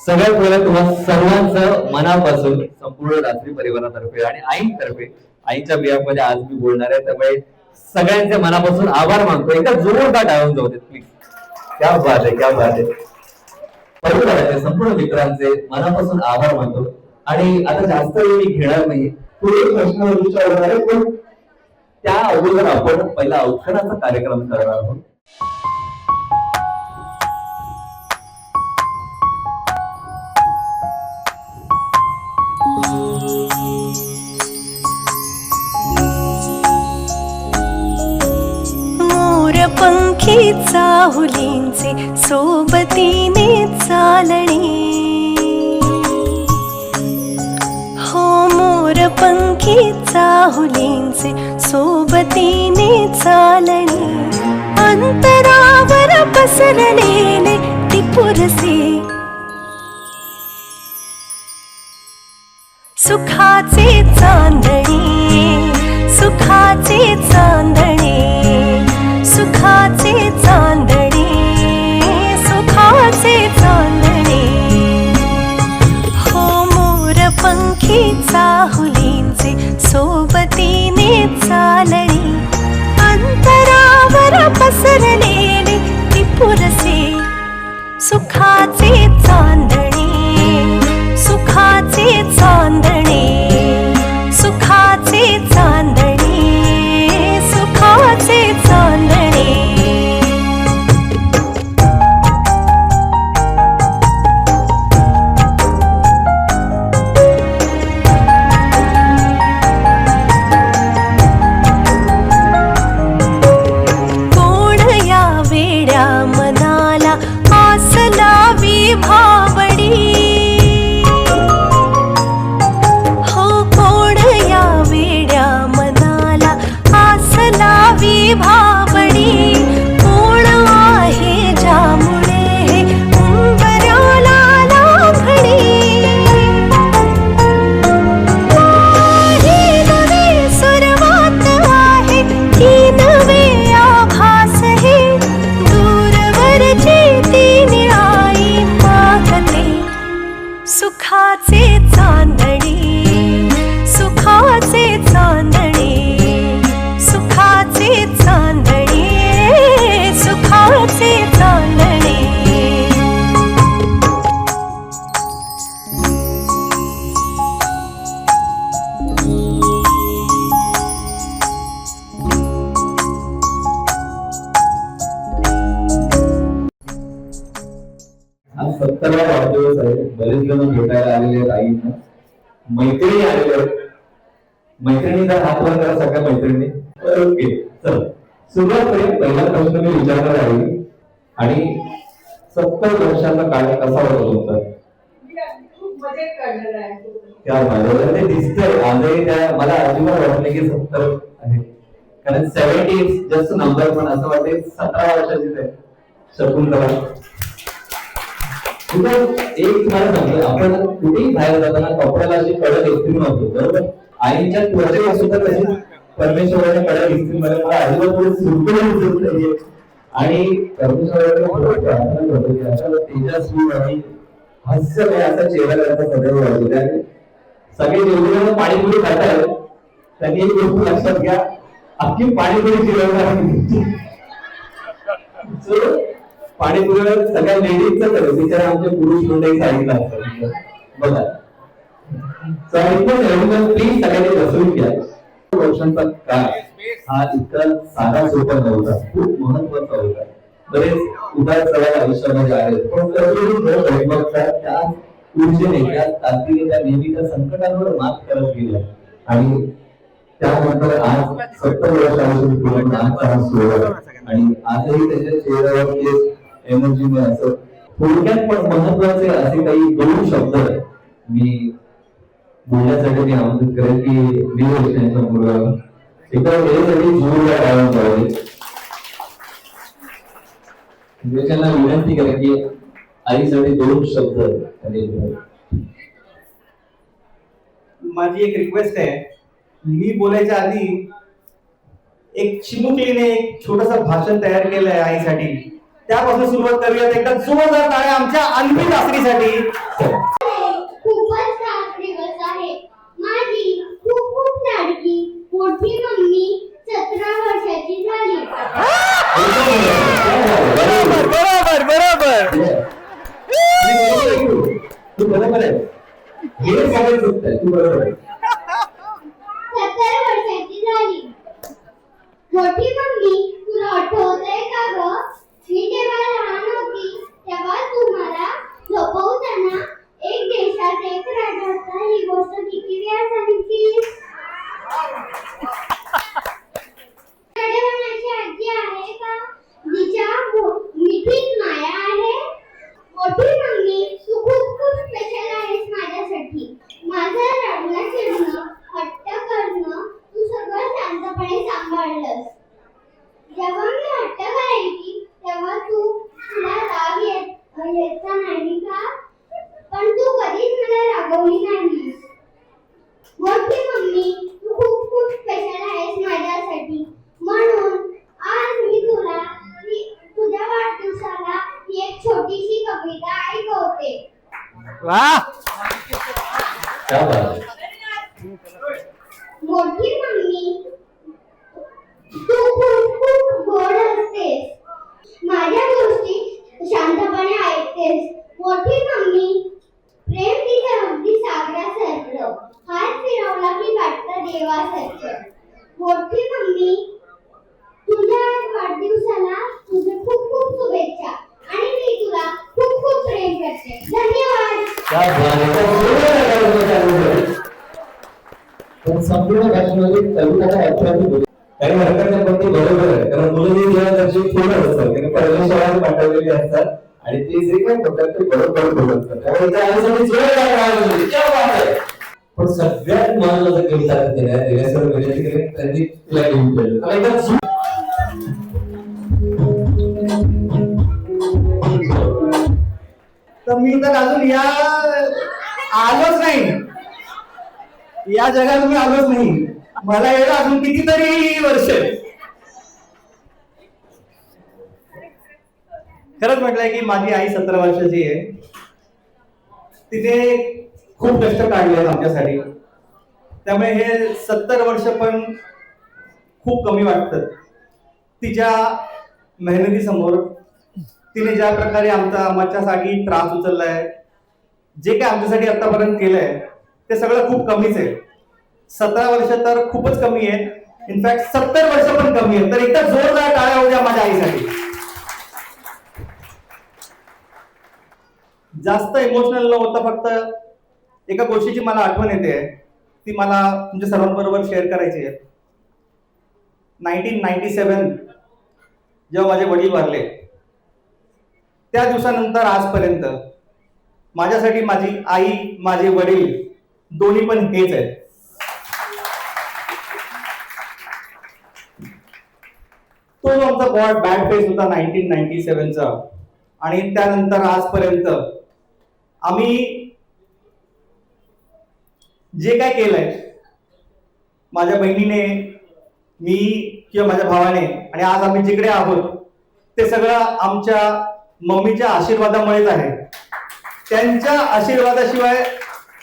सगळ्यात पहिला तुम्हाला सर्वांचं मनापासून संपूर्ण रात्री परिवारातर्फे आणि आईतर्फे आईच्या बियामध्ये आज मी बोलणार आहे, त्यामुळे सगळ्यांचे मनापासून आभार मानतो. एकदा जोरदार टाळून जाऊ देत प्लीज. क्या बात आहे, क्या बात आहे. परिवाराचे संपूर्ण मित्रांचे मनापासून आभार मानतो. आणि आता जास्त वेळ मी घेणार नाही, पुढे प्रश्न विचारणार आहे, पण त्या अगोदर आपण पहिला औक्षणाचा कार्यक्रम करणार आहोत. मोरपंखी चाहुलींचे सोबतीने चालणे, हो मोरपंखी चाहुलींचे सोबतीने चालणे, अंतरावर पसरलेले टिपुरसे सुखाचे चांदणे, सुखाचे चांदणे, सुखाचे चांदणे, सुखाचे चांदणे, हो मोरपंखी चाहुलींचे सोबतीने चालणे, अंतरावर पसरलेले टिपुरसे सुखाचे चांदणे, सुखाचे चांदणे, सुखाचे चांदणे, सुखाचे चांदणे. कोण या वेड्या मनाला आस लावी भावडी, हो कोण या वेड्या मनाला आस लावी भावडी, कोण आहे ज्यामुळे हे उंबऱ्याला लाभडी, ही नवी सुरुवात आहे की नवे आभास हे, दूरवरची ती निळाई मागते सुखाचे चांदणे, सुखाचे चांदणे, सुखाचे चांदणे, सुखाचे चांदणे. आज 70वा वाढदिवस आहे. बरेच जण भेटायला आलेले आहेत आईंना, मैत्रिणी आलेले आहेत. मैत्रिणीचा हात वर करा सगळ्या मैत्रिणी. ओके, चल सुरुवात करूया. पहिला प्रश्न मी विचारणार आहे, आणि 70 वर्षाचा काळ कसा होता तुमचा? क्या बरोबर ते दिसतंय आजही. त्या मला अजिबात वाटलं की 70 आहे, कारण 70 जस्ट नंबर, पण असं वाटते 17 वर्षाची आहे. शकुंतला, एक तुम्हाला सांगतो, आपण कुठेही बाहेर जाताना कपड्याला अशी कडक इस्त्री नव्हतो, बरोबर? आईच्या त्वचेला सुद्धा तशी परमेश्वराने कडक इस्त्री मध्ये मला अजिबात थोडी सुरकुली दिसत नाहीये. आणि परमेश्वराने प्रार्थना करतो की अशा तेजस्वी आणि हास्यमय असा चेहरा त्यांचा सदैव वाढतो. त्याने सगळे जेवढे पाणीपुरी खातात त्यांनी एक गोष्ट लक्षात घ्या, अख्खी पाणीपुरी जिरवणार. पाणीपुरीवर सगळ्या लेडीजचं करत विचार आमचे पुरुष मंडळी सांगितलं असतं. बघा प्लीज सगळ्यांनी बसवून घ्या. वर्षांचा काळ हा इतका साधा सोपा नव्हता, खूप महत्वाचा होता. बरेच उदार चढाव आयुष्यामध्ये आहेत, पण त्या ऊर्जेने, त्या ताकदीने त्या नेहमीच्या संकटांवर मात करत गेल्या. आणि त्यानंतर आज 70 वर्षापासून आजचा हा सोहळा, आणि आजही त्याच्या चेहऱ्यावर एनर्जी असं. थोडक्यात पण महत्वाचे असे काही 2 शब्द मी बोलण्यासाठी मी आमंत्रित करेन की मी त्यांच्या मुलाला एकदा वेळेसाठी जोरदार आवाज द्यावे. निलेशला विनंती करा की आईसाठी 2 शब्द त्यांनी बोलावे. माझी एक रिक्वेस्ट आहे, मी बोलायच्या आधी एक चिमुकलीने एक छोटस भाषण तयार केलंय आईसाठी, त्यापासून सुरुवात करूयात. एकदा जोरदार टाळ्या आमच्या अन्वी दासरीसाठी. खूपच खास दिवस आहे. माझी खूप खूप लाडकी मोठी मम्मी 17 वर्षाची झाली. बरोबर बरोबर. तू बरोबर आहे. हे सगळं चुकत आहे. तू बरोबर आहे. 17 वर्षाची झाली. मोठी मम्मी, तुला आठवतंय का ग? मी जेव्हा लहान होती तेव्हा तू मला झोपवताना एक देशात एक राजा होता ही गोष्ट किती वेळा सांगितलीस? अशी आजी आहे का जिच्या मिठीत माया आहे? मोठी मम्मी, तू खूप खूप स्पेशल आहेस माझ्यासाठी. माझं रडणं चिडणं हट्ट करणं तू सगळं शांतपणे सांभाळलंस. जेव्हा मी हट्ट करायची तेव्हा तुला राग यायचा नाही का? पण तू कधीच मला रागवली नाहीस. मोठी मम्मी, तू खूप खूप स्पेशल आहेस माझ्यासाठी. म्हणून आज मी तुला तुझ्या वाढदिवसाला एक छोटीशी कविता ऐकवते. वाह. क्या बात आहे. मोठी मम्मी, तू खूप खूप गोड असतेस. माझ्या गोष्टी शांतपणे ऐकतेस. मोठी मम्मी, प्रेम तिचं अगदी सागरासारखं. हात फिरवला की वाटतं देवासारखं. मोठी मम्मी, तुझ्या वाढदिवसाला तुझे खूप खूप शुभेच्छा आणि मी तुला खूप खूप प्रेम करते. धन्यवाद. क्या बात आहे. पण संपूर्ण भाषेमध्ये कविताचा अर्थाची बोली काही हरकत नाही, पण ते बरोबर आहे. कारण मुलं जे जेव्हा त्यांची पूर्ण असतात त्यांनी परमेश्वराने पाठवलेली असतात आणि ते जे काही बोलतात ते बरोबर बोलतात. त्यामुळे त्या आईसाठी जोरदार टाळ्या वाजवली. क्या बात आहे. पण सगळ्यात महत्त्वाचं कविता केल्या दिलेसर विनंती केली त्यांनी तिला घेऊन केलं. तर एकदा तर मी तर अजून आलोच नाही, या जगात मी आलोच नाही. मला यायला अजून कितीतरी वर्ष. खरंच म्हटलंय की माझी आई 17 वर्षाची आहे. तिने खूप कष्ट काढले आहेत आमच्यासाठी. त्यामुळे हे 70 वर्ष पण खूप कमी वाटतात तिच्या मेहनतीसमोर. तिने ज्या प्रकारे आमच्यासाठी त्रास उचललाय, जे काही आमच्यासाठी आतापर्यंत केलंय ते सगळं खूप कमीच आहे. 17 वर्ष तर खूपच कमी आहे. इनफॅक्ट 70 वर्ष पण कमी आहे. तर एकदा जोरदार टाळ्या होऊ द्या माझ्या आईसाठी. जास्त इमोशनल न होता फक्त एका गोष्टीची मला आठवण येते, ती मला तुमच्या सर्वांबरोबर शेअर करायची आहे. 1997 जेव्हा माझे वडील वारले, त्या दिवसानंतर आजपर्यंत माझ्यासाठी माझी आई, माझे वडील दोन्ही पण हेच आहेत. तो जो आमचा बॅड फेज होता 1997 चा, आणि त्यानंतर आजपर्यंत आम्ही जे काय केलंय, माझ्या बहिणीने, मी किंवा माझ्या भावाने, आणि आज आम्ही जिकडे आहोत ते सगळं आमच्या मम्मीच्या आशीर्वादामुळेच आहे. त्यांच्या आशीर्वादाशिवाय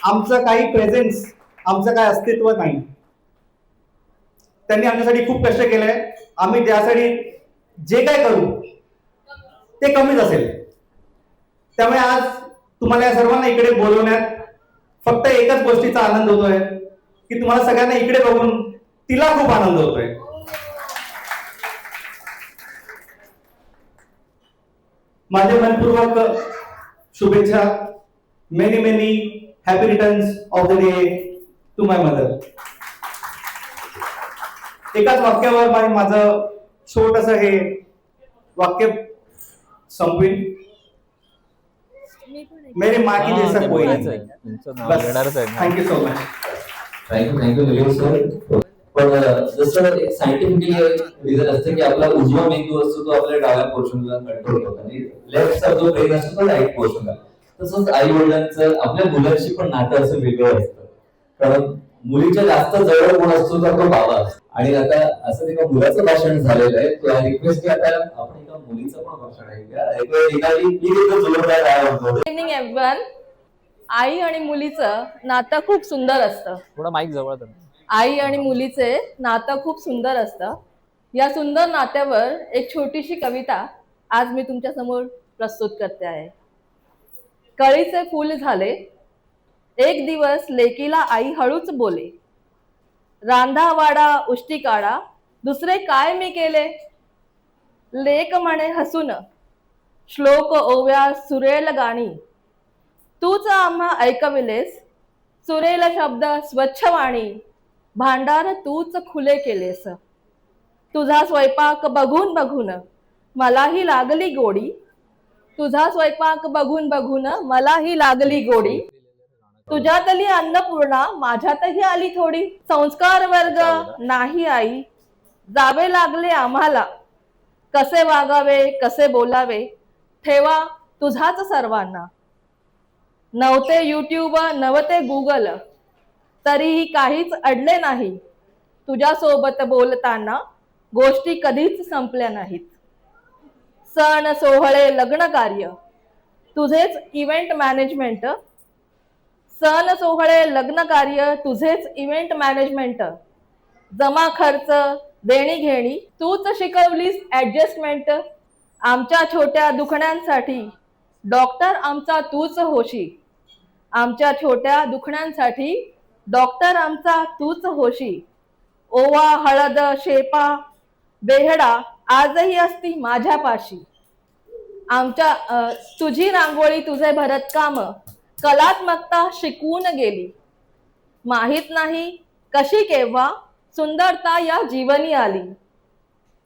आमचं काही प्रेझेन्स, आमचं काय अस्तित्व नाही. त्यांनी आमच्यासाठी खूप कष्ट केलंय. आम्ही त्यासाठी जे काय करू ते कमीच असेल. त्यामुळे आज तुम्हाला या सर्वांना इकडे बोलवण्यात फक्त एकच गोष्टीचा आनंद होतोय की तुम्हाला सगळ्यांना इकडे बघून तिला खूप आनंद होतोय. माझे मनपूर्वक शुभेच्छा. Many many happy returns of the day to my mother. एकाच वाक्यावर माझं छोटस हे वाक्य संपवीन. मेरी माँ की जैसा कोई नहीं. Thank you so much. Thank you Nilesh sir. पण जसं एक सायंटिफिकली रिझन असतं की आपला उजवा मेंदू असतो तो आपल्या डाव्या पोर्शनला कंट्रोल करतो आणि लेफ्टचा जो ब्रेन असतो तो राईट पोर्शनला. तसंच आई वडिलांचं आपल्या मुलांशी पण नातं असं वेगळं असतं, कारण मुलीच्या जास्त जवळ कोण असतो तर तो बाबा असतो. आणि आता असं एका मुलाचं भाषण झालेलं आहे, तो रिक्वेस्ट की आता आपण एका मुलीचं पण भाषण आहे. Evening everyone. आई आणि मुलीचं नातं खूप सुंदर असतं. थोडा माईक जवळ धर. आई आणि मुलीचे नातं खूप सुंदर असतं. या सुंदर नात्यावर एक छोटीशी कविता आज मी तुमच्या समोर प्रस्तुत करते आहे. कळीचे फूल झाले एक दिवस लेकीला आई हळूच बोले, रांधा वाडा उष्टी काढा दुसरे काय मी केले. लेक म्हणे हसून श्लोक ओव्या सुरेल गाणी, तूच आम्हा ऐकविलेस सुरेल शब्द स्वच्छ वाणी. भांडार तूच खुले केलेस, तुझा स्वयंपाक बघून बघून मलाही लागली गोडी. तुझा स्वयंपाक बघून बघून मलाही लागली गोडी. तुझ्यातली अन्नपूर्णा माझ्यातही आली थोडी. संस्कार वर्ग नाही आई जावे लागले आम्हाला, कसे वागावे कसे बोलावे ठेवा तुझाच सर्वांना. नव्हते युट्यूब नव्हते गुगल तरीही काहीच अडले नाही. तुझ्यासोबत बोलताना गोष्टी कधीच संपल्या नाहीत. सण सोहळे लग्न कार्य तुझेच इव्हेंट मॅनेजमेंट. सण सोहळे लग्न कार्य तुझेच इव्हेंट मॅनेजमेंट. जमा खर्च देणी घेणी तूच शिकवलीस ऍडजस्टमेंट. आमच्या छोट्या दुखण्यांसाठी डॉक्टर आमचा तूच होशी. आमच्या छोट्या दुखण्यांसाठी डॉक्टर आमचा तूच होशी. ओवा हळद शेपा बेहडा आजही असती माझ्यापाशी. आमच्या तुझी रांगोळी तुझे भरतकाम कलात्मकता शिकवून गेली. माहित नाही कशी केव्हा सुंदरता या जीवनी आली.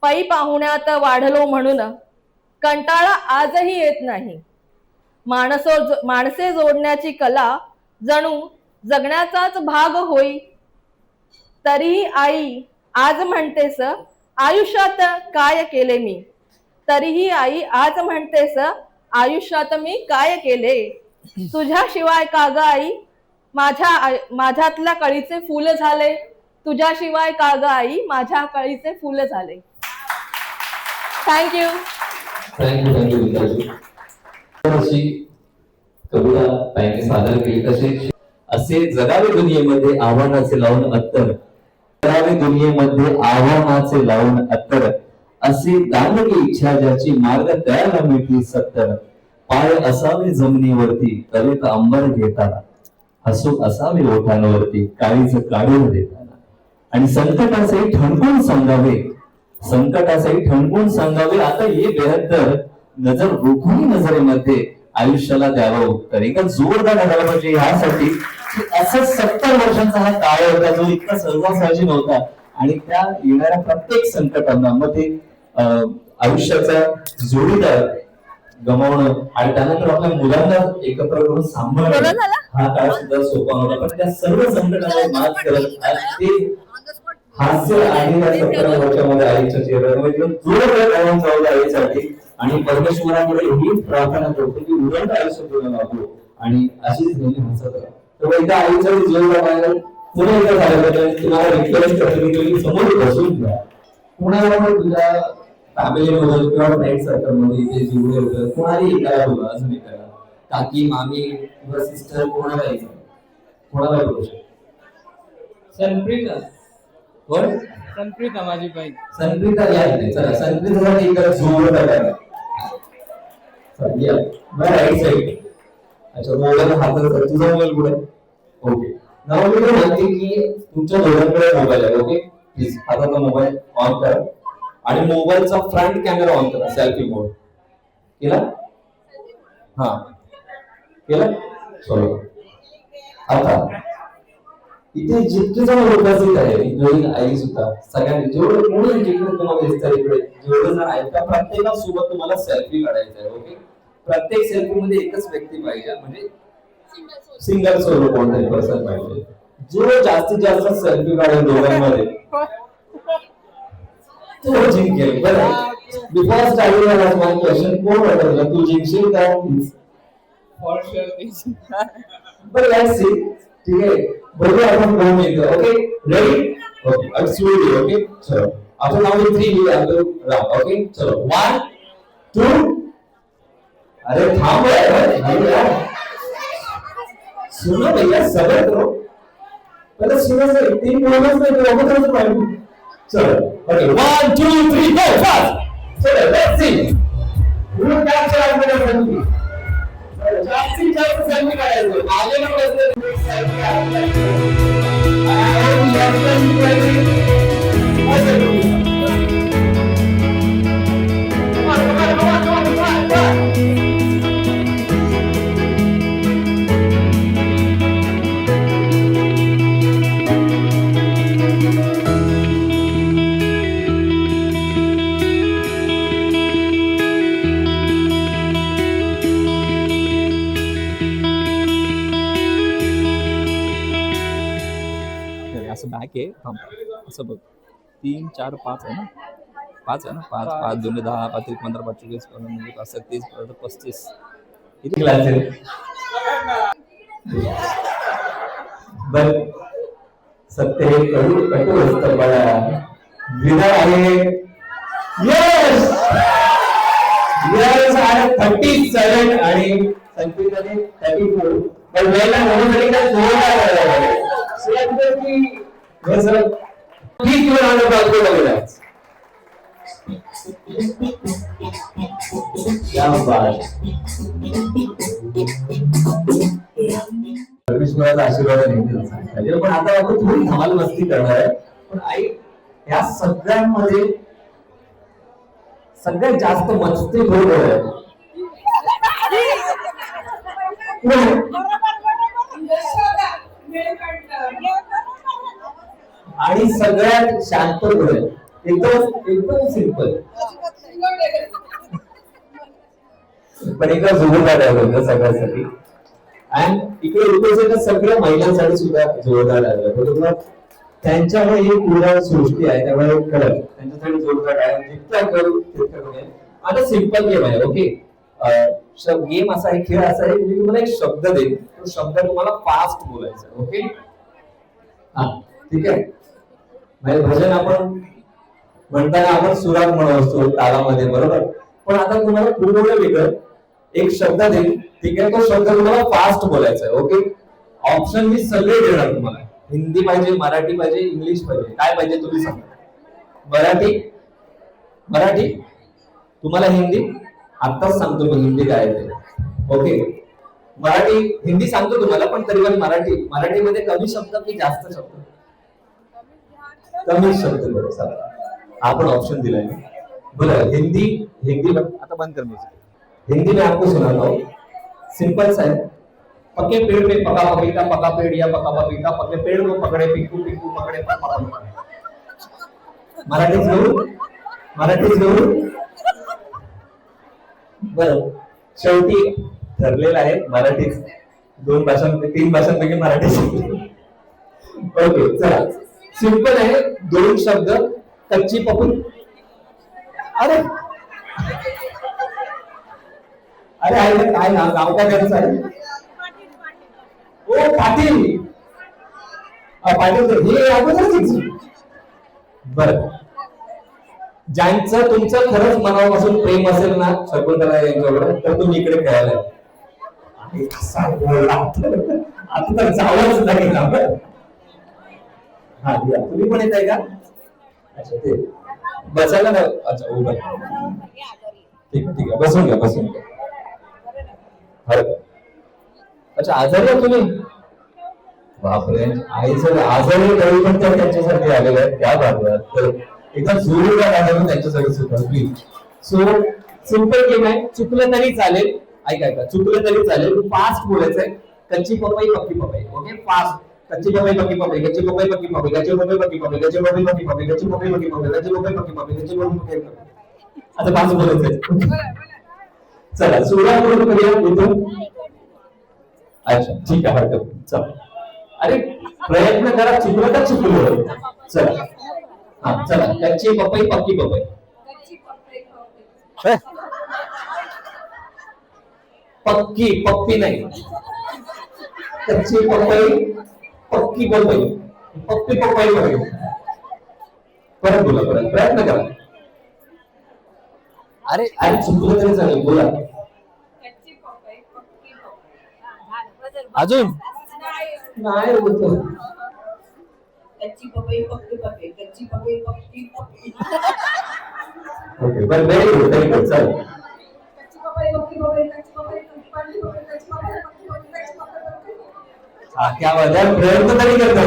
पै पाहुण्यात वाढलो म्हणून कंटाळा आजही येत नाही. माणसे जोडण्याची कला जणू जगण्याचाच भाग होई. तरीही आई आज म्हणतेस आयुष्यात काय केले मी. तरीही आई आज म्हणतेस आयुष्यात मी काय केले. तुझ्याशिवाय का ग आई माझ्यातल्या कळीचे फूल झाले. तुझ्याशिवाय का ग आई माझ्या कळीचे फूल झाले. थँक्यू. थँक्यू. अशी कविता ताईने सादर केली. तसे असे जगावे दुनियेमध्ये आव्हानाचे लावून अत्तर. जगावे दुनियेमध्ये आव्हानाचे लावून अत्तर. असे दानवी इच्छा ज्याची मार्ग तयार मिळती सत्तर. पाय असावे जमिनीवरती करीत अंबर घेताना. हसू असावे ओठांवरती काळीच काढून देताना. आणि संकटाचेही ठणकून सांगावे. संकटाचेही ठणकून सांगावे आता ये बेहत्तर. नजर रोखून नजरेमध्ये आयुष्याला द्यावं उत्तर. एका जोरदार झाला पाहिजे ह्यासाठी असं 70 वर्षांचा हा काळ होता जो इतका सहजासहजी नव्हता. आणि त्या येणाऱ्या प्रत्येक संकटांना मग ते आयुष्याचा जोडीदार गमावणं आणि त्यानंतर आपल्या मुलांना एकत्र करून सांभाळणं हा काळ सुद्धा सोपा नव्हता. पण त्या सर्व संकटांवर मात करत आज ते हास्य आणि त्या 70 वर्षामध्ये आईच्या चेहऱ्यावर जोरदार चावलं आईसाठी. आणि परमेश्वराकडे ही प्रार्थना करतो की उलट आयुष्य पूर्ण लाभो आणि अशीच नेहमी हसत राहा. तर एकदा आईचा जोरदार पुन्हा एकदा झालं पाहिजे. तुम्हाला रिक्वेस्ट करतो की समोर बसून घ्या. कुणाला पण तुझ्या फॅमिलीमध्ये किंवा फ्रेंड सर्कलमध्ये इथे जेवढे होतं कोणालाही एकाला बोला. अजून एकाला काकी मामी किंवा सिस्टर कोणालाही कोणाला बोलू शकतो. संप्रीता. कोण? संप्रीता माझी बाई. संप्रीता या इथे. चला संप्रीतासाठी एकदा जोरदार करा. या बरं राईट साईड. अच्छा मोबाईल हातात. तुझा मोबाईल कुठे? ओके. नाव मी म्हणते की तुमच्या दोघांकडे मोबाईल आहे. ओके प्लीज हातातला मोबाईल ऑन करा आणि मोबाईलचा फ्रंट कॅमेरा ऑन करा. सेल्फी मोड केला? हा केला. चलो आता इथे जितके जण उपस्थित आहे नवीन आई सुद्धा सगळ्यांनी जेवढे कोणी जिकडे तुम्हाला दिसतात इकडे जेवढे जण आहेत त्या प्रत्येकासोबत तुम्हाला सेल्फी काढायचा आहे. ओके. प्रत्येक सेल्फी मध्ये एकच व्यक्ती पाहिजे म्हणजे सिंगल सोलो कोणतरी पर्सन पाहिजे. जो जास्तीत जास्त सेल्फी काढेल दोघांमध्ये तो जिंकेल. बरं, बिफोर स्टार्टिंग माझा क्वेश्चन, कोण वाटत तुला तू जिंकशील का? For sure. बरं, लेट्स सी. ठीक आहे, बघूया आपण कोण जिंकतो. Okay, ready? Okay, absolutely. Okay, चलो आपण नाव 3 वी आलो राव. ओके, चलो 1 2. अरे थांब यार, सुनो भैया, सबर करो. पहले सुनो से 3 बोलना से तो अब तो पाएंगे. चलो ओके, 1 2 3 go fast. चलो let's see who capture as many selfie. जास्तीत जास्त सेल्फी काढायचं. आले ना बसले सेल्फी काढायचं. आणि आपण असं बॅक आहे. थांब, असं बघ. 3 4 5 आहे ना? 5 आहे ना? 5 5 2 10 5 1 15 5 20 म्हणजे 5 30 35. किती क्लास आहे? बर, सत्य हे कटू असतं बघा. विनर आहे यश. यश आहे 37 आणि संकेतने 34. पण वेळेला म्हणून काय जोरदार please give a round of applause for that. क्या बात. परमेश्वराचा आशीर्वाद नेहमी असावा. पण आता आपण थोडी धमाल मस्ती करणार आहे. पण आई, या सगळ्यांमध्ये सगळ्यात जास्त मस्ती कोण आहे? आणि सगळ्यात शांत कोण आहे? एकदम एकदम सिंपल. पण एका जोरदार आहे सगळ्यासाठी. आणि इकडे उपस्थित सगळ्या महिलांसाठी सुद्धा जोरदार आहे. बरोबर, त्यांच्यामुळे ही पूर्ण सृष्टी आहे. त्यामुळे खरंच त्यांच्यासाठी जोरदार आहे. जितका करू तितका करूया. आता सिंपल गेम आहे. ओके, गेम असा आहे, खेळ असा आहे, मी तुम्हाला एक शब्द देईन. तो शब्द तुम्हाला फास्ट बोलायचा. ओके, हा ठीक आहे. म्हणजे भजन आपण म्हणताना आपण सुरात म्हणत असतो तालामध्ये, बरोबर. पण आता तुम्हाला पूर्ण वेगळं एक शब्द देईन. ठीक आहे, तो शब्द तुम्हाला फास्ट बोलायचा आहे. ओके, ऑप्शन मी सगळे देणार तुम्हाला. हिंदी पाहिजे, मराठी पाहिजे, इंग्लिश पाहिजे, काय पाहिजे तुम्ही सांगा. मराठी तुम्हाला हिंदी आत्ताच सांगतो मी हिंदी काय आहे ते. ओके, मराठी हिंदी सांगतो तुम्हाला, पण तरी पण मराठीमध्ये कमी शब्द की जास्त शब्द? कमी शब्द. आपण ऑप्शन दिलाय. बरं, हिंदी आता बंद कर म्युझिक. हिंदी में आपको सुनाता हूँ. सिंपल सा है. पके पेड़ पे पका पपीता, पका पेड़ या पका पपीता, पके पेड़ को पकड़े पिकू, पिकू पकड़े पपा. मराठीच घेऊ. बरं, शेवटी ठरलेलं आहे मराठीच. 2 भाषांपैकी 3 भाषांपैकी मराठी. ओके, चला सिंपल आहे. 2 शब्द. कच्ची पपई. अरे आहे काय ना, गाव काय करायचं आहे? ओ पाटील. पाटील हे अगोदरच. बरं, ज्यांचं तुमचं खरंच मनापासून प्रेम असेल ना शकुंतला यांच्याकडे, तर तुम्ही इकडे खेळायला. आता तर जावंच लागेल. हा, तुम्ही पण येत आहे का? अच्छा, ते बसायला ना. अच्छा, उभं. ठीक आहे, बसून घ्या. अच्छा, आजारी आहे तुम्ही? बापरे, आईचं आजारी तरी पण तर त्यांच्यासाठी आलेलं आहे. त्या बाबतीत एकदम जोरदार आहे त्यांच्यासाठी सुद्धा. प्लीज. सो सिंपल गेम आहे. चुकलं तरी चालेल. ऐका, चुकलं तरी चालेल. फास्ट बोलायचंय. कच्ची पपई पक्की पपई. Okay, fast. कच्ची पपई पक्की पपई, कच्ची पपई पक्की पपई, कच्ची पपई पक्की पपई, कच्ची पपई पक्की पपई, कच्ची पपई पक्की पपई, कच्ची पपई पक्की पपई, कच्ची पपई पक्की पपई. आता 5 बोलायचंय. चला सुरुवात करून करूया इथून. अच्छा, ठीक आहे, हरकत. चला अरे प्रयत्न करा, चुकलं तर चुकलं. चला हा चला, कच्ची पपई पक्की पपई. पक्की पप्पी नाही, कच्ची पपई पक्की पपई, पप्पी पपई पपई. परत बोला, परत प्रयत्न करा. अरे अरे चुकलं तरी चालेल, बोला. अजून नाही होत. कच्ची पपई पक्की पपई कच्ची पपई पक्की पपई ओके, बरं, व्हेरी गुड, व्हेरी गुड. चल कच्ची पपई पक्की पपई कच्ची पपई पक्की पपई कच्ची पपई पक्की पपई कच्ची पपई हा, क्या बात आहे, प्रयत्न तरी करतो.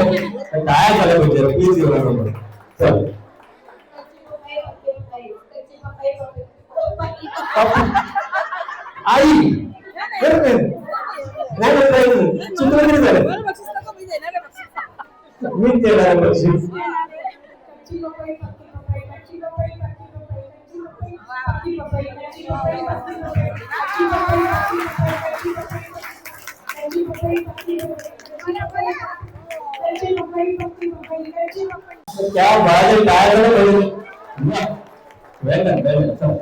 काय झालं म्हणजे प्लीज येऊ नका. चल कच्ची पपई पक्की आई बरं, नाही नाही, चुकलं तरी झालं. मी देणार बक्षीस. कच्ची पपई पक्की पपई कच्ची पपई पक्की पपई कच्ची पपई पक्की पपई कच्ची पपई पक्की पपई कच्ची पपई पक्की पपई कच्ची पपई पक्की पपई कच्ची पपई पक्की पपई कच्ची पपई. क्या बात आहे, काय झालं पाहिजे. Welcome welcome. चल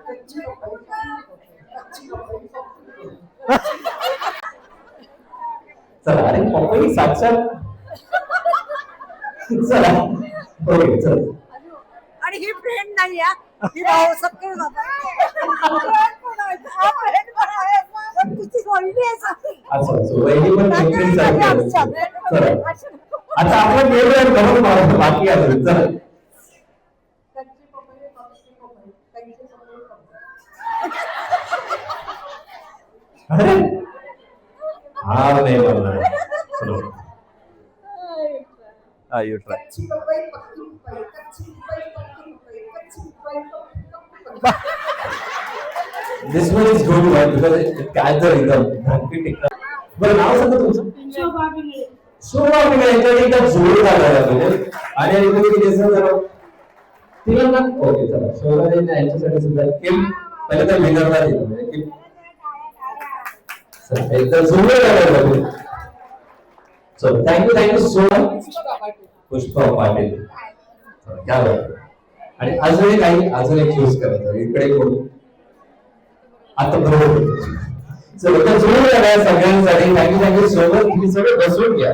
कच्ची पपई कच्ची पपई चला, अरे पपई साक्षात. चला ओके, चल. आणि ही फ्रेंड नाही ही भाऊ सबके अच्छा, सो वहिनी पण मैत्रीण सारखी. चला आता आपला गेम आहे, गमत बाकी आहे. चला अरे हा नाही बनणार. चलो you try. This one is good one because it catch the rhythm. धमकी टिकता. बरं, नाव सांगा तुमचं. शोभा बिना याच्यात एकदा जोड झाला पाहिजे. आणि तुम्ही दिसत जरा तिला ना. ओके चला, शोभाने यांच्यासाठी सुद्धा किम पहिले तर विनरला दिलं म्हणजे किम. चला एकदा जोड झाला पाहिजे. चलो thank you so much Pushpa Patil. क्या बात आहे. आणि अजूनही काही, अजून एक चूज करायचं इकडे कोण आता बरोबर. चलो तर जोड झाला सगळ्यांसाठी. Thank you so much. तुम्ही सगळे बसून घ्या.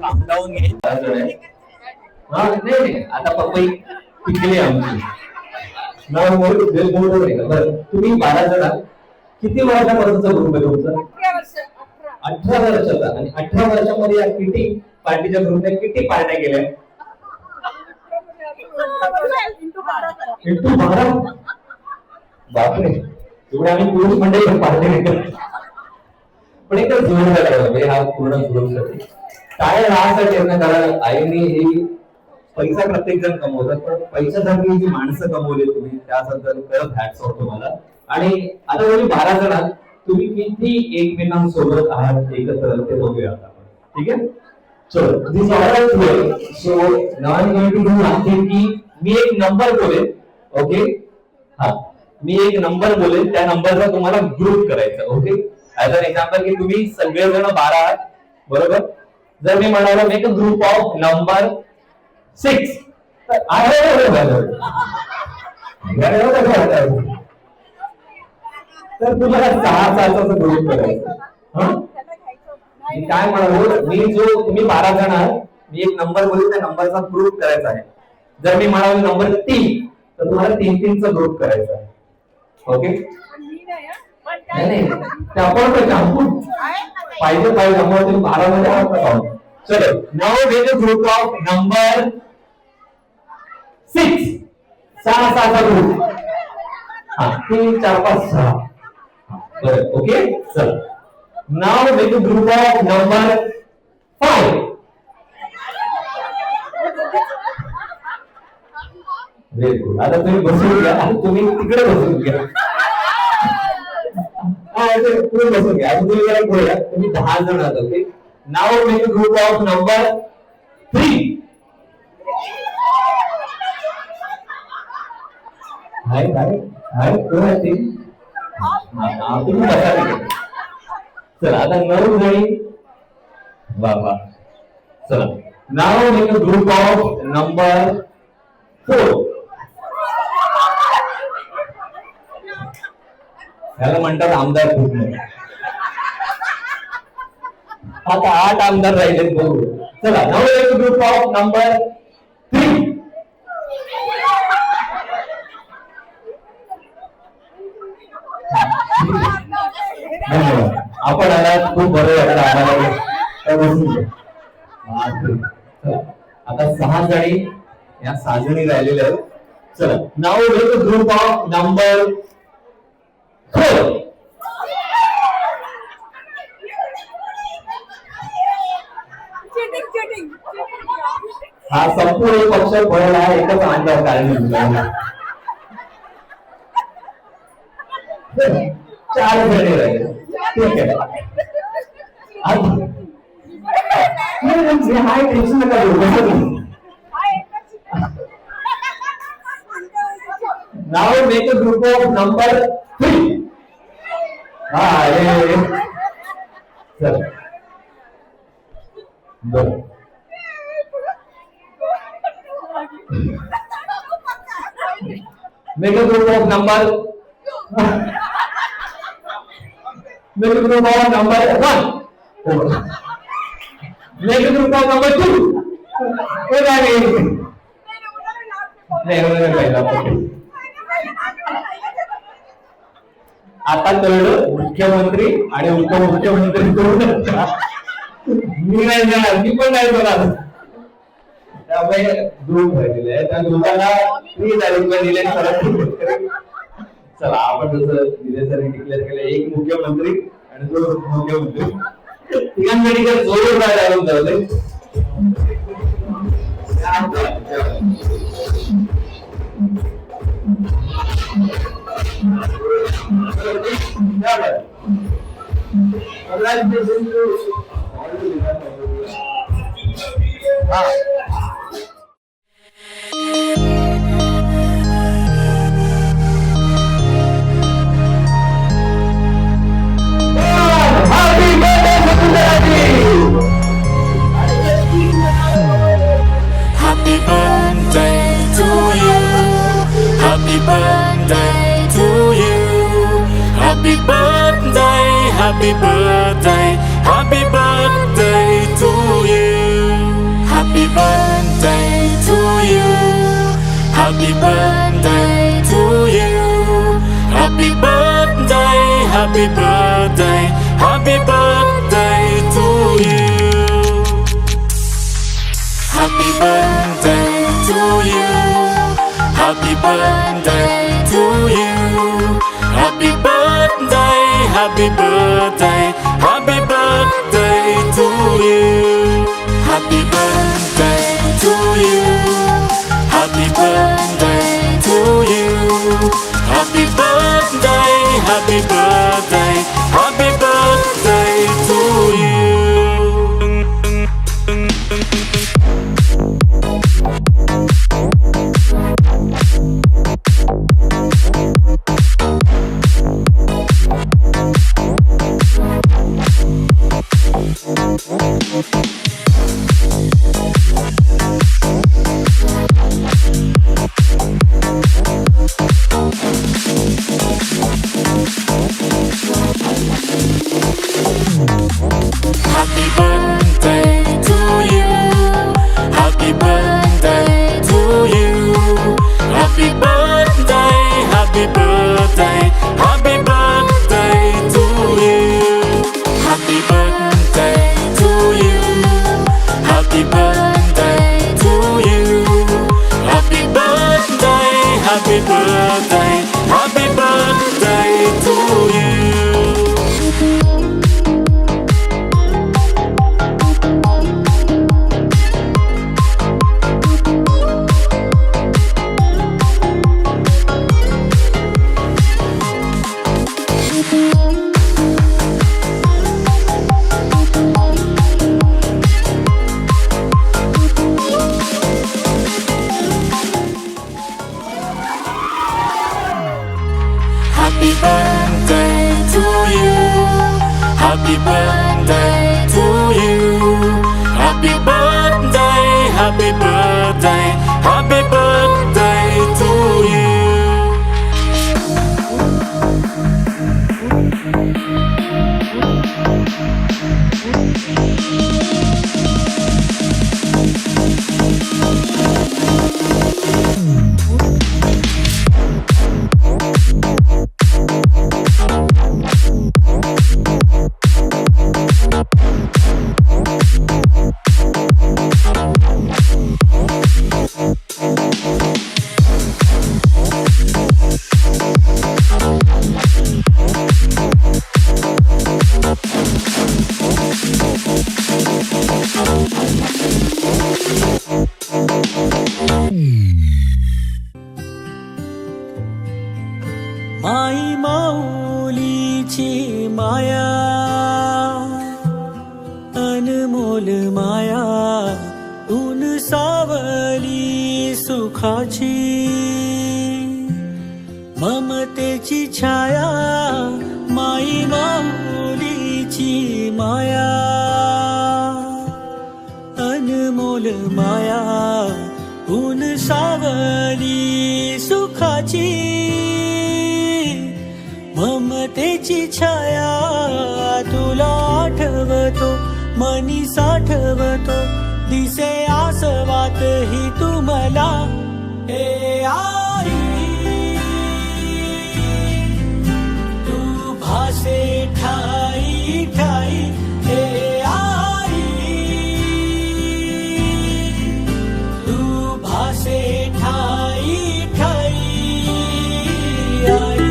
काउंटडाऊन घे. हा नाही, आता पपई पिकली आमची. नाव बोलतो नाही का. बरं, तुम्ही 12 जण. किती वर्षापर्यंतचा ग्रुप आहे तुमचा. 18 वर्षाचा. आणि 18 वर्षामध्ये या किती पार्टीच्या ग्रुपने किती पार्ट्या केल्या. इंटू 12. बापरे, एवढे आम्ही पुरुष मंडळी पार्टी नाही करत. पण एकदा जोड झाला पाहिजे हा पूर्ण ग्रुपसाठी. काय राहसाठी ना, कारण आईने ही पैसा प्रत्येक जण कमवतात, पण पैशासाठी जी माणसं कमवली तुम्ही त्याबद्दल खरंच हॅट्स ऑफ तुम्हाला. आणि आता तुम्ही 12 जण आहात, तुम्ही किती एकमेकांसोबत आहात एकत्र ते बघूया आता. ठीक आहे, चलो this order clear. So now I am going to do one thing की मी एक नंबर बोलेन. ओके, हा मी एक नंबर बोलेन, त्या नंबरचा तुम्हाला ग्रुप करायचा. ओके, ऍज अन एक्झाम्पल की तुम्ही सगळेजण 12 आहात बरोबर. जर मी म्हणालो make a group of number 6 तर तर तुम्हाला 6 ग्रुप करायचा. काय म्हणालो मी, जो तुम्ही 12 जण आहात, मी एक नंबर बोलू, त्या नंबरचा ग्रुप करायचा आहे. जर मी म्हणालो नंबर 3 तर तुम्हाला 3-3चा ग्रुप करायचा आहे. ओके, नाही आपण पाहिजे त्यामुळे तुम्ही 12 मध्ये आहात का. चलो now make a group of number 6. 6 group. हा 3 4 5 6. बरं, ओके. चल now make a group of number 5. Very good. आता तुम्ही बसून घ्या. तुम्ही तिकडे बसून घ्या. तुम्ही बसून घ्या. तुम्ही जरा पुढे या. तुम्ही 10 जण आहात. Okay, now make a group of number 3. हाय हाय हाय कोण आहे ते? तुम्ही बसा तिथे. चला आता 9 जणी. वा वा. चला now make a group of number 4. याला म्हणतात आमदार ग्रुप. आता 8 आमदार राहिले बघू. चला now make a group of number 3. धन्यवाद. आपण आला खूप बरं वाटलं आम्हाला. चला, आता 6 जणी या 6 जणी राहिलेल्या आहेत. चला now make a group of number 4. हा संपूर्ण पक्ष पळला एकच आमदार कारण 4 जणी राहिले. ठीक आहे. हाय टेन्शन नका घेऊ. Now make a group of number 3. हा ये चल बर. Make a group of number make a group of number 1. Make a group of number 2. आता कळलं मुख्यमंत्री आणि उपमुख्यमंत्री कोण. मी नाही जाणार, मी पण नाही जाणार. त्यामुळे ग्रुप राहिलेले आहे. त्या ग्रुपाला 30,000 रुपये दिले. चला आपण जसं दिलेसरी डिक्लेअर केलं एक मुख्यमंत्री आणि 2 उपमुख्यमंत्री. तिघांसाठी जर जोरदार लागून जाऊ. Happy birthday to you. Happy birthday to you. Happy birthday, happy birthday, happy birthday to you. Happy birthday to you. Happy birthday to you. Happy birthday, happy birthday, happy birthday to you. Happy birthday to you. Happy birthday to you. Happy birthday, happy birthday, happy birthday to you. Happy birthday to you. Happy birthday to you. Happy birthday, happy birthday, happy birthday to you. Thank you. Happy birthday to you. Happy birthday to you. Happy birthday, happy birthday, happy birthday to you. माई माऊलीची माया अनमोल माया ऊन सावली सुखाची ममतेची छाया माई माऊलीची माया अनमोल माया ऊन सावली सुखाची ममतेची छाया तुला आठवतो मनी साठवतो दिसे आसवात ही तुम्हाला हे आई तू भासे ठाई ठाई हे आई तू भासे ठाई ठाई आई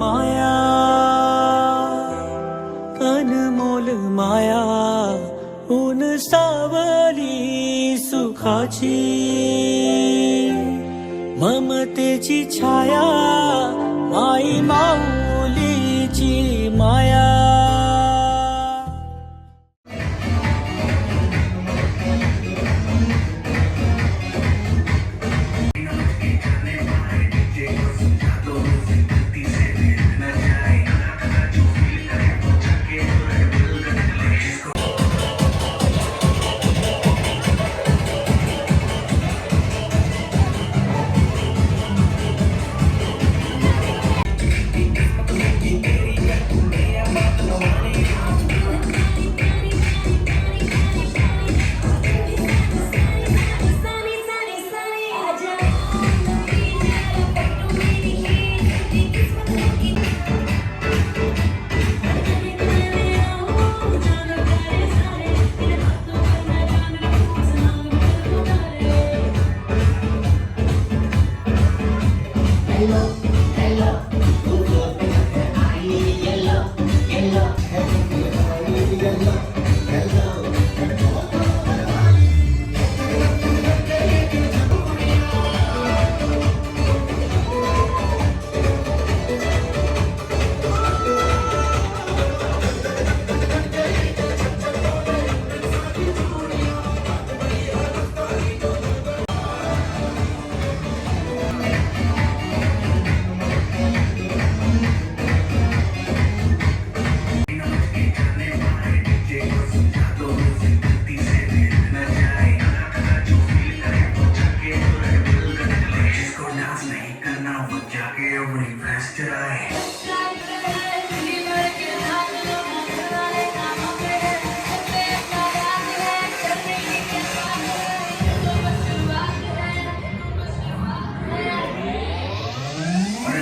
माया अनमोल माया ऊन सावली सुखाची ममतेची छाया माई माऊलीची माया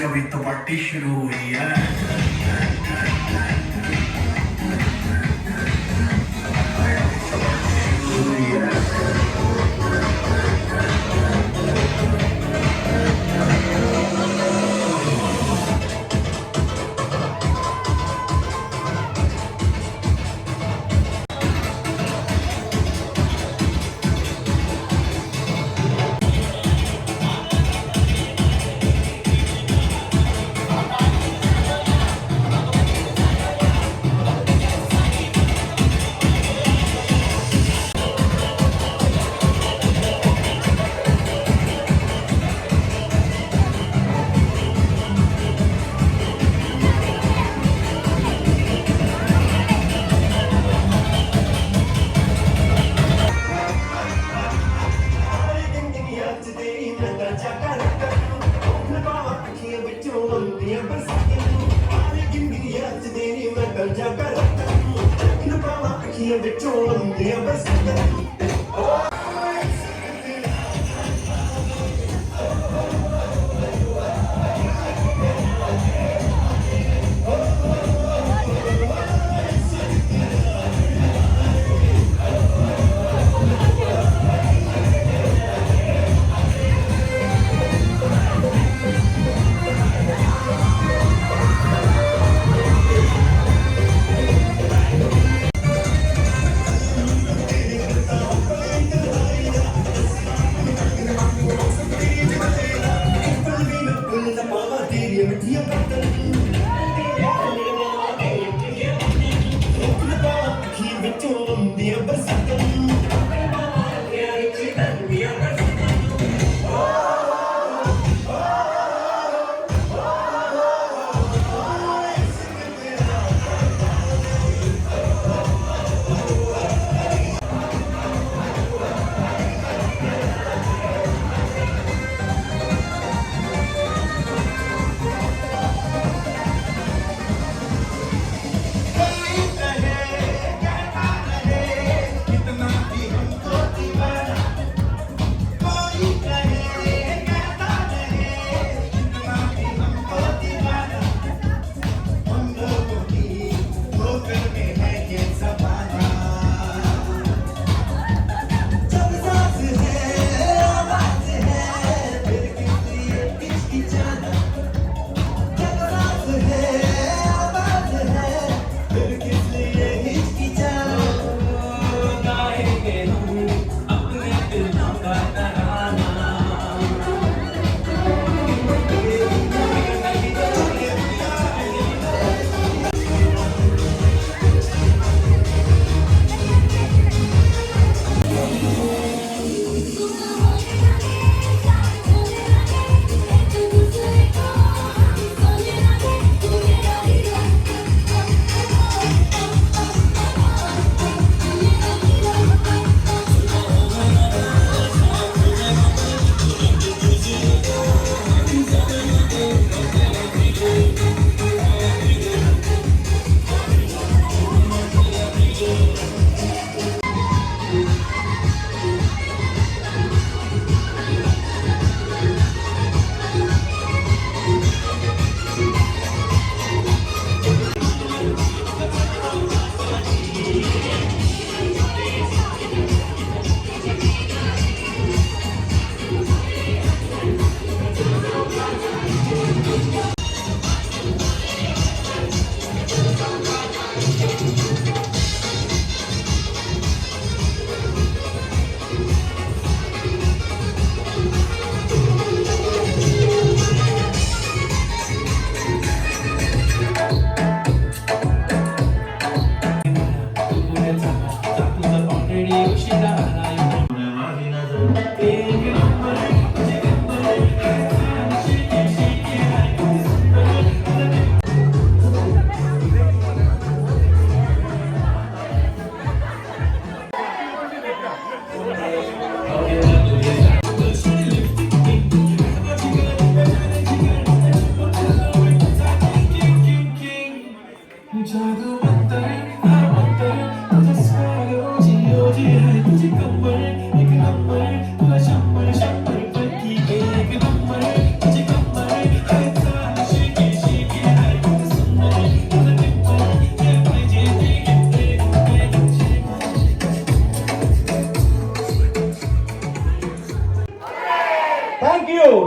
अभी तो पार्टी शुरू हुई है।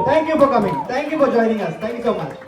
Thank you for coming. Thank you for joining us. Thank you so much.